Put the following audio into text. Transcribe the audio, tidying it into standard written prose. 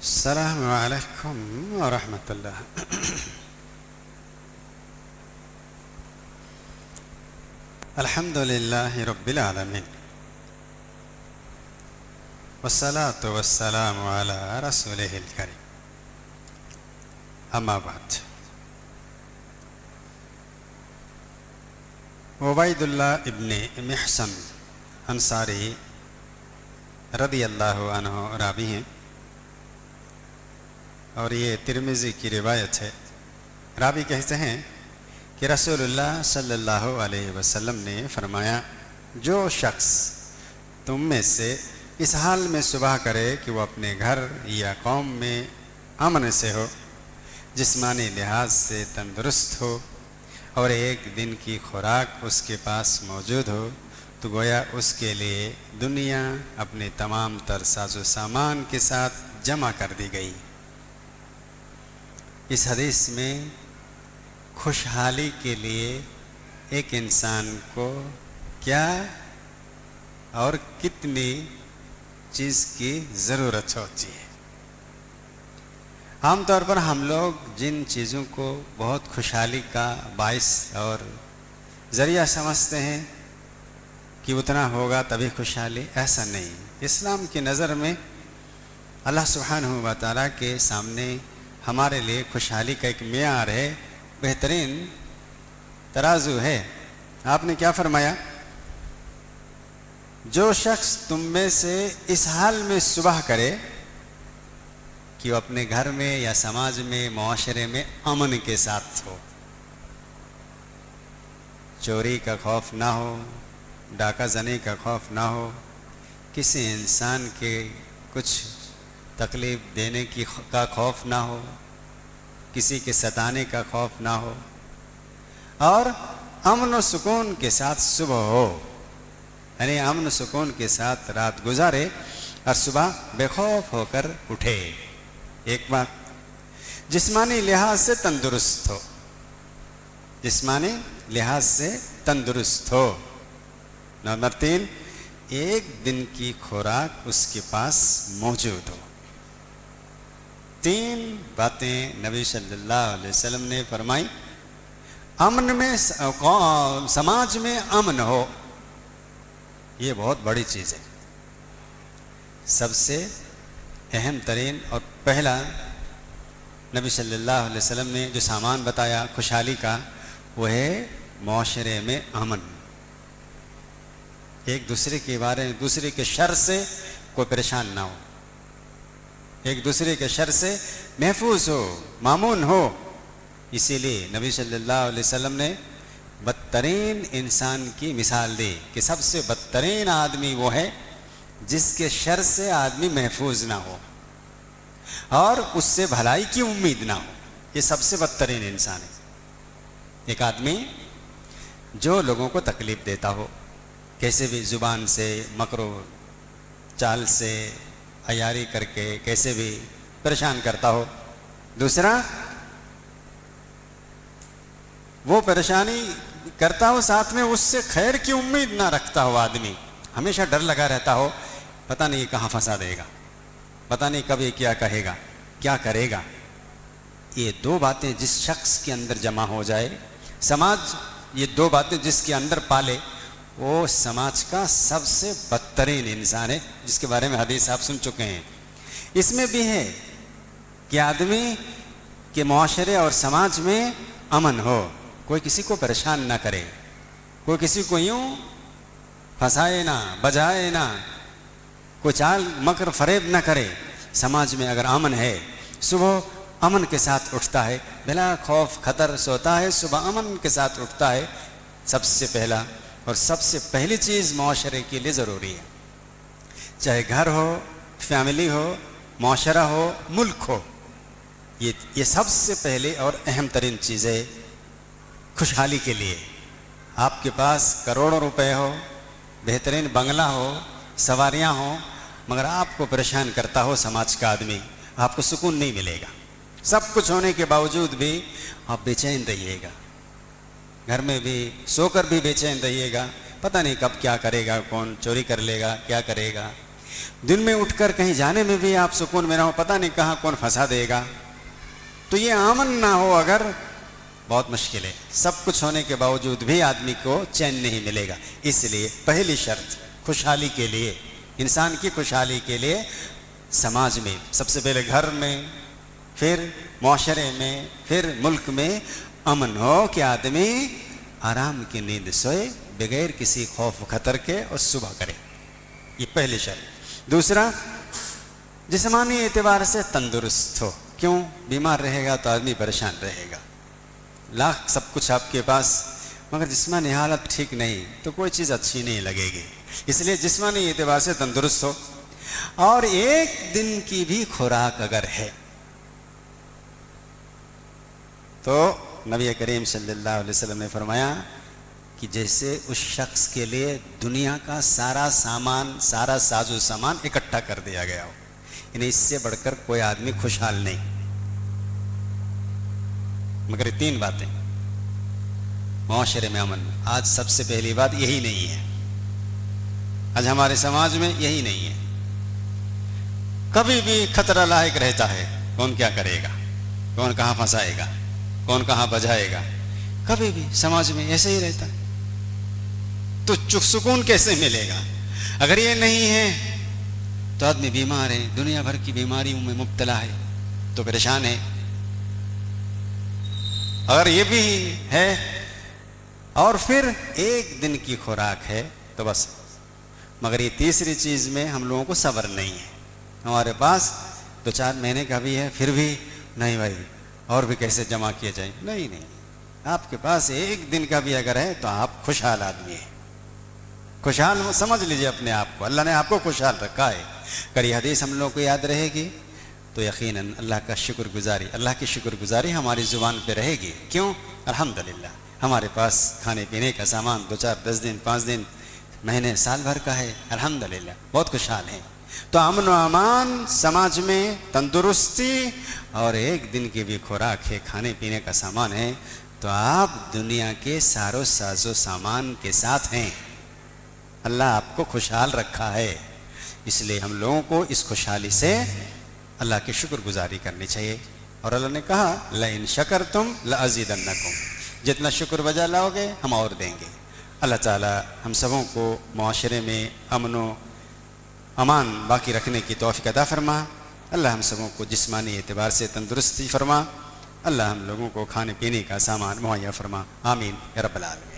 السلام علیکم ورحمۃ اللہ۔ الحمد للہ رب العالمین، والصلاة والسلام علی رسولہ الکریم، اما بعد۔ عبید اللہ ابن محصن انصاری رضی اللہ عنہ راوی ہیں، اور یہ ترمذی کی روایت ہے۔ راوی کہتے ہیں کہ رسول اللہ صلی اللہ علیہ وسلم نے فرمایا، جو شخص تم میں سے اس حال میں صبح کرے کہ وہ اپنے گھر یا قوم میں امن سے ہو، جسمانی لحاظ سے تندرست ہو، اور ایک دن کی خوراک اس کے پاس موجود ہو، تو گویا اس کے لیے دنیا اپنے تمام تر ساز و سامان کے ساتھ جمع کر دی گئی۔ اس حدیث میں خوشحالی کے لیے ایک انسان کو کیا اور کتنی چیز کی ضرورت ہوتی ہے۔ عام طور پر ہم لوگ جن چیزوں کو بہت خوشحالی کا باعث اور ذریعہ سمجھتے ہیں کہ اتنا ہوگا تبھی خوشحالی، ایسا نہیں۔ اسلام کی نظر میں اللہ سبحانہ و تعالیٰ کے سامنے ہمارے لیے خوشحالی کا ایک معیار ہے، بہترین ترازو ہے۔ آپ نے کیا فرمایا؟ جو شخص تم میں سے اس حال میں صبح کرے کہ وہ اپنے گھر میں یا سماج میں، معاشرے میں امن کے ساتھ ہو، چوری کا خوف نہ ہو، ڈاکہ زنی کا خوف نہ ہو، کسی انسان کے کچھ تکلیف دینے کا خوف نہ ہو، کسی کے ستانے کا خوف نہ ہو، اور امن و سکون کے ساتھ صبح ہو، یعنی امن و سکون کے ساتھ رات گزارے اور صبح بے خوف ہو کر اٹھے۔ ایک بات، جسمانی لحاظ سے تندرست ہو، جسمانی لحاظ سے تندرست ہو۔ نمبر 3، ایک دن کی خوراک اس کے پاس موجود ہو۔ 3 باتیں نبی صلی اللہ علیہ وسلم نے فرمائی۔ امن میں، سماج میں امن ہو، یہ بہت بڑی چیز ہے۔ سب سے اہم ترین اور پہلا نبی صلی اللہ علیہ وسلم نے جو سامان بتایا خوشحالی کا، وہ ہے معاشرے میں امن۔ ایک دوسرے کے بارے میں، دوسرے کے شر سے کوئی پریشان نہ ہو، ایک دوسرے کے شر سے محفوظ ہو، مامون ہو۔ اسی لیے نبی صلی اللہ علیہ وسلم نے بدترین انسان کی مثال دی کہ سب سے بدترین آدمی وہ ہے جس کے شر سے آدمی محفوظ نہ ہو اور اس سے بھلائی کی امید نہ ہو۔ یہ سب سے بدترین انسان ہے، ایک آدمی جو لوگوں کو تکلیف دیتا ہو، کیسے بھی زبان سے، مکر و چال سے، عیاری کر کے کیسے بھی پریشان کرتا ہو۔ دوسرا، وہ پریشانی کرتا ہو، ساتھ میں اس سے خیر کی امید نہ رکھتا ہو، آدمی ہمیشہ ڈر لگا رہتا ہو، پتہ نہیں یہ کہاں پھنسا دے گا، پتہ نہیں کب یہ کیا کہے گا، کیا کرے گا۔ یہ 2 باتیں جس شخص کے اندر جمع ہو جائے، سماج یہ 2 باتیں جس کے اندر پالے، وہ سماج کا سب سے بدترین انسان ہے، جس کے بارے میں حدیث آپ سن چکے ہیں۔ اس میں بھی ہے کہ آدمی کے معاشرے اور سماج میں امن ہو، کوئی کسی کو پریشان نہ کرے، کوئی کسی کو یوں پھنسائے نہ، بجائے نہ، کوئی چال مکر فریب نہ کرے۔ سماج میں اگر امن ہے، صبح امن کے ساتھ اٹھتا ہے، بلا خوف خطر سوتا ہے، صبح امن کے ساتھ اٹھتا ہے، سب سے پہلا اور سب سے پہلی چیز معاشرے کے لیے ضروری ہے، چاہے گھر ہو، فیملی ہو، معاشرہ ہو، ملک ہو، یہ سب سے پہلے اور اہم ترین چیز ہے خوشحالی کے لیے۔ آپ کے پاس کروڑوں روپے ہو، بہترین بنگلہ ہو، سواریاں ہوں، مگر آپ کو پریشان کرتا ہو سماج کا آدمی، آپ کو سکون نہیں ملے گا۔ سب کچھ ہونے کے باوجود بھی آپ بے چین رہیے گا، گھر میں بھی سو کر بھی بے چین رہیے گا، پتہ نہیں کب کیا کرے گا، کون چوری کر لے گا، کیا کرے گا۔ دن میں اٹھ کر کہیں جانے میں بھی آپ سکون میں نہ ہو، پتہ نہیں کہاں کون پھنسا دے گا، تو یہ امن نہ ہو اگر، بہت مشکل ہے۔ سب کچھ ہونے کے باوجود بھی آدمی کو چین نہیں ملے گا۔ اس لیے پہلی شرط خوشحالی کے لیے، انسان کی خوشحالی کے لیے سماج میں سب سے پہلے گھر میں، پھر معاشرے میں، پھر ملک میں امن ہو کہ آدمی آرام کی نیند سوئے بغیر کسی خوف و خطر کے اور صبح کرے، یہ پہلی شرط۔ دوسرا، جسمانی اعتبار سے تندرست ہو۔ کیوں؟ بیمار رہے گا تو آدمی پریشان رہے گا، لاکھ سب کچھ آپ کے پاس، مگر جسمانی حالت ٹھیک نہیں تو کوئی چیز اچھی نہیں لگے گی۔ اس لیے جسمانی اعتبار سے تندرست ہو، اور ایک دن کی بھی خوراک اگر ہے تو نبی کریم صلی اللہ علیہ وسلم نے فرمایا کہ جیسے اس شخص کے لیے دنیا کا سارا سامان، سارا ساز و سامان اکٹھا کر دیا گیا ہو، یعنی اس سے بڑھ کر کوئی آدمی خوشحال نہیں۔ مگر یہ تین باتیں معاشرے میں امن، آج سب سے پہلی بات یہی نہیں ہے، آج ہمارے سماج میں یہی نہیں ہے۔ کبھی بھی خطرہ لاحق رہتا ہے، کون کیا کرے گا، کون کہاں پھنسائے گا، کون کہاں بجھائے گا، کبھی بھی سماج میں ایسے ہی رہتا ہے۔ تو سکون کیسے ملے گا؟ اگر یہ نہیں ہے تو آدمی بیمار ہے، دنیا بھر کی بیماریوں میں مبتلا ہے تو پریشان ہے۔ اگر یہ بھی ہے اور پھر ایک دن کی خوراک ہے تو بس۔ مگر یہ تیسری چیز میں ہم لوگوں کو صبر نہیں ہے، ہمارے پاس 2-4 مہینے کا بھی ہے پھر بھی نہیں بھائی اور بھی کیسے جمع کیا جائے، نہیں، آپ کے پاس ایک دن کا بھی اگر ہے تو آپ خوشحال آدمی ہیں، خوشحال سمجھ لیجئے اپنے آپ کو، اللہ نے آپ کو خوشحال رکھا ہے۔ اگر یہ حدیث ہم لوگوں کو یاد رہے گی تو یقیناً اللہ کا شکر گزاری، اللہ کی شکر گزاری ہماری زبان پہ رہے گی۔ کیوں؟ الحمدللہ ہمارے پاس کھانے پینے کا سامان 2-4 10 دن 5 دن مہینے سال بھر کا ہے، الحمدللہ بہت خوشحال ہیں۔ تو امن و امان سماج میں، تندرستی اور ایک دن کی بھی خوراک ہے، کھانے پینے کا سامان ہے، تو آپ دنیا کے ساروں ساز و سامان کے ساتھ ہیں، اللہ آپ کو خوشحال رکھا ہے۔ اس لیے ہم لوگوں کو اس خوشحالی سے اللہ کی شکر گزاری کرنی چاہیے۔ اور اللہ نے کہا لئن شکرتم لازیدنکم، جتنا شکر بجا لاؤ گے ہم اور دیں گے۔ اللہ تعالی ہم سبوں کو معاشرے میں امن و امان باقی رکھنے کی توفیق عطا فرما۔ اللہ ہم سبوں کو جسمانی اعتبار سے تندرستی فرما۔ اللہ ہم لوگوں کو کھانے پینے کا سامان مہیا فرما۔ آمین یا رب العالمین۔